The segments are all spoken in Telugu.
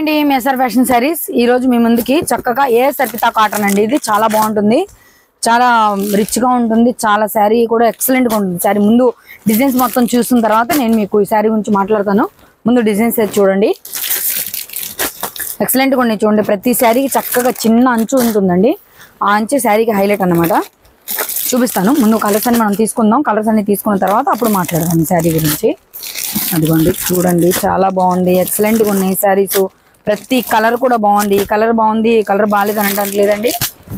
అండి మెసర్ ఫ్యాషన్ సారీస్ ఈ రోజు మీ ముందుకి చక్కగా ఏఎస్ అర్పిత కాటన్ అండి. ఇది చాలా బాగుంటుంది, చాలా రిచ్ గా ఉంటుంది, చాలా శారీ కూడా ఎక్సలెంట్ గా ఉంటుంది. శారీ ముందు డిజైన్స్ మొత్తం చూసిన తర్వాత నేను మీకు ఈ శారీ గురించి మాట్లాడతాను. ముందు డిజైన్స్ చూడండి, ఎక్సలెంట్ గా ఉన్నాయి చూడండి. ప్రతి శారీకి చక్కగా చిన్న అంచు ఉంటుందండి, ఆ అంచు శారీకి హైలైట్ అన్నమాట. చూపిస్తాను. ముందు కలర్స్ అన్ని మనం తీసుకుందాం, కలర్స్ అన్ని తీసుకున్న తర్వాత అప్పుడు మాట్లాడదాం శారీ గురించి. అదిగోండి చూడండి, చాలా బాగుంది, ఎక్సలెంట్ గా ఉన్నాయి శారీస్. ప్రతి కలర్ కూడా బాగుంది. ఈ కలర్ బాగుంది, ఈ కలర్ బాగాలేదు అని అంటే లేదండి.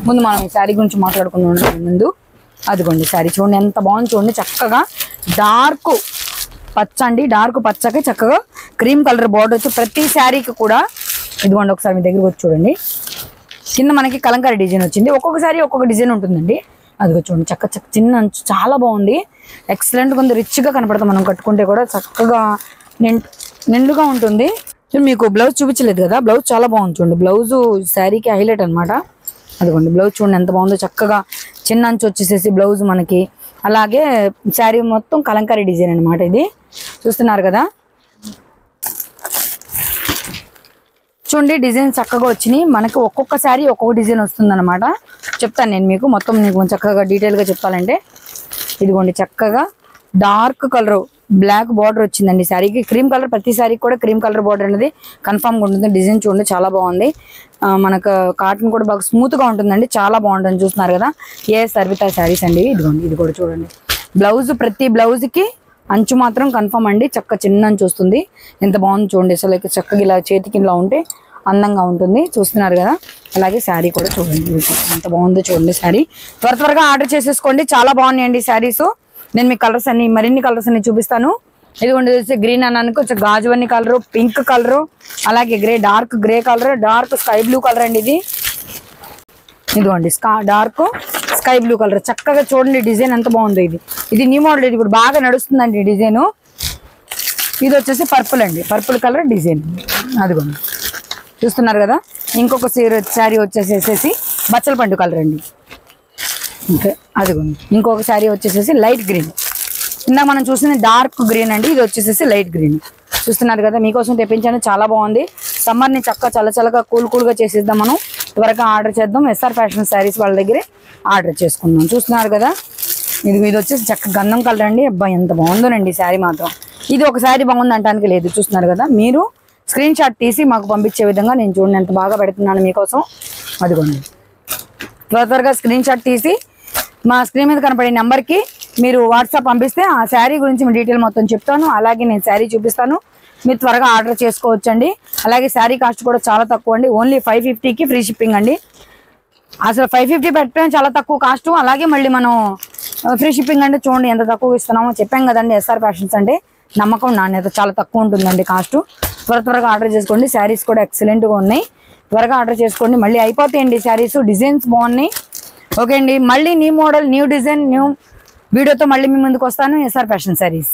ముందు మనం శారీ గురించి మాట్లాడుకుందాం. ముందు అదిగోండి శారీ చూడండి, ఎంత బాగుంది చూడండి. చక్కగా డార్క్ పచ్చ అండి, డార్క్ పచ్చకి చక్కగా క్రీమ్ కలర్ బార్డర్ వచ్చి ప్రతి శారీకి కూడా ఇదిగోండి. ఒకసారి మీ దగ్గరకు వచ్చి చూడండి, కింద మనకి కలంకారీ డిజైన్ వచ్చింది. ఒక్కొక్క శారీ ఒక్కొక్క డిజైన్ ఉంటుందండి. అదిగో చూడండి, చక్క చక్క చిన్న అంచు చాలా బాగుంది, ఎక్సలెంట్గా ఉంది, రిచ్గా కనపడుతుంది. మనం కట్టుకుంటే కూడా చక్కగా నిండుగా ఉంటుంది. మీకు బ్లౌజ్ చూపించలేదు కదా, బ్లౌజ్ చాలా బాగుంది చూడండి. బ్లౌజ్ శారీకి హైలైట్ అనమాట. అదిగోండి బ్లౌజ్ చూడండి ఎంత బాగుందో, చక్కగా చిన్న అంచు వచ్చేసేసి బ్లౌజ్ మనకి. అలాగే శారీ మొత్తం కలంకారీ డిజైన్ అనమాట. ఇది చూస్తున్నారు కదా, చూడండి డిజైన్ చక్కగా వచ్చినాయి. మనకి ఒక్కొక్క శారీ ఒక్కొక్క డిజైన్ వస్తుంది అనమాట. చెప్తాను నేను మీకు మొత్తం, మీకు చక్కగా డీటెయిల్గా చెప్పాలంటే. ఇదిగోండి చక్కగా డార్క్ కలర్ బ్లాక్ బార్డర్ వచ్చిందండి శారీకి. క్రీమ్ కలర్, ప్రతి శారీకి కూడా క్రీమ్ కలర్ బార్డర్ అనేది కన్ఫామ్గా ఉంటుంది. డిజైన్ చూడండి చాలా బాగుంది. మనకు కాటన్ కూడా బాగా స్మూత్గా ఉంటుందండి, చాలా బాగుంటుంది. చూస్తున్నారు కదా, ఏఎస్ అర్పిత శారీస్ అండి. ఇదిగోండి ఇది కూడా చూడండి. బ్లౌజ్ ప్రతి బ్లౌజ్కి అంచు మాత్రం కన్ఫర్మ్ అండి, చక్క చిన్న అంచు వస్తుంది. ఎంత బాగుంది చూడండి, అసలు చక్కగా ఇలా చేతికి ఇలా ఉంటే అందంగా ఉంటుంది. చూస్తున్నారు కదా, అలాగే శారీ కూడా చూడండి ఎంత బాగుందో చూడండి. శారీ త్వరగా ఆర్డర్ చేసేసుకోండి, చాలా బాగున్నాయండి శారీస్. నేను మీ కలర్స్ అన్ని, మరిన్ని కలర్స్ అన్ని చూపిస్తాను. ఇదిగోండి గ్రీన్ అన్నాను, కొంచెం గాజువన్ని కలరు, పింక్ కలరు, అలాగే grey, dark grey colour, dark sky blue colour అండి. ఇదిగోండి డార్క్ స్కై బ్లూ కలర్, చక్కగా చూడండి డిజైన్ ఎంత బాగుందో. ఇది న్యూ మోడల్, ఇది ఇప్పుడు బాగా నడుస్తుందండి డిజైన్. ఇది వచ్చేసి పర్పుల్ అండి, పర్పుల్ కలర్ డిజైన్. అదిగోండి చూస్తున్నారు కదా. ఇంకొక శారీ వచ్చేసేసి బచ్చల పండు కలర్ అండి. ఓకే అదిగోండి ఇంకొక శారీ వచ్చేసేసి లైట్ గ్రీన్. ఇందాక మనం చూసింది డార్క్ గ్రీన్ అండి, ఇది వచ్చేసేసి లైట్ గ్రీన్. చూస్తున్నారు కదా, మీకోసం తెప్పించాను, చాలా బాగుంది. సమ్మర్ని చక్కగా చల్లగా కూల్గా చేసేద్దాం. మనం త్వరగా ఆర్డర్ చేద్దాం. ఎస్ఆర్ ఫ్యాషన్ శారీస్ వాళ్ళ దగ్గరే ఆర్డర్ చేసుకుందాం. చూస్తున్నారు కదా, ఇది వచ్చేసి చక్క గంధం కలర్ అండి. అబ్బాయి ఎంత బాగుందోనండి శారీ మాత్రం. ఇది ఒక శారీ బాగుంది అంటానికి లేదు. చూస్తున్నారు కదా, మీరు స్క్రీన్ షాట్ తీసి మాకు పంపించే విధంగా నేను చూడండి ఎంత బాగా పెడుతున్నాను మీకోసం. అదిగోండి త్వరగా స్క్రీన్ షాట్ తీసి మా స్క్రీన్ మీద కనపడే నెంబర్కి మీరు వాట్సాప్ పంపిస్తే ఆ శారీ గురించి మీ డీటెయిల్ మొత్తం చెప్తాను. అలాగే నేను శారీ చూపిస్తాను, మీరు త్వరగా ఆర్డర్ చేసుకోవచ్చండి. అలాగే శారీ కాస్ట్ కూడా చాలా తక్కువ అండి, ఓన్లీ 550కి ఫ్రీ షిప్పింగ్ అండి. అసలు 550 పెట్టడం చాలా తక్కువ కాస్ట్. అలాగే మళ్ళీ మనం ఫ్రీ షిప్పింగ్ అంటే చూడండి ఎంత తక్కువ ఇస్తున్నామో. చెప్పాం కదండి, ఎస్ఆర్ ఫ్యాషన్స్ అంటే నమ్మకం, నాణ్యత చాలా తక్కువ ఉంటుందండి కాస్ట్. త్వరగా ఆర్డర్ చేసుకోండి. శారీస్ కూడా ఎక్సలెంట్గా ఉన్నాయి, త్వరగా ఆర్డర్ చేసుకోండి. మళ్ళీ అయిపోతాయండి శారీస్, డిజైన్స్ బాగున్నాయి. ఓకే అండి, మళ్ళీ new model, new design, new వీడియోతో మళ్ళీ మీ ముందుకు వస్తాను. SR fashion saris.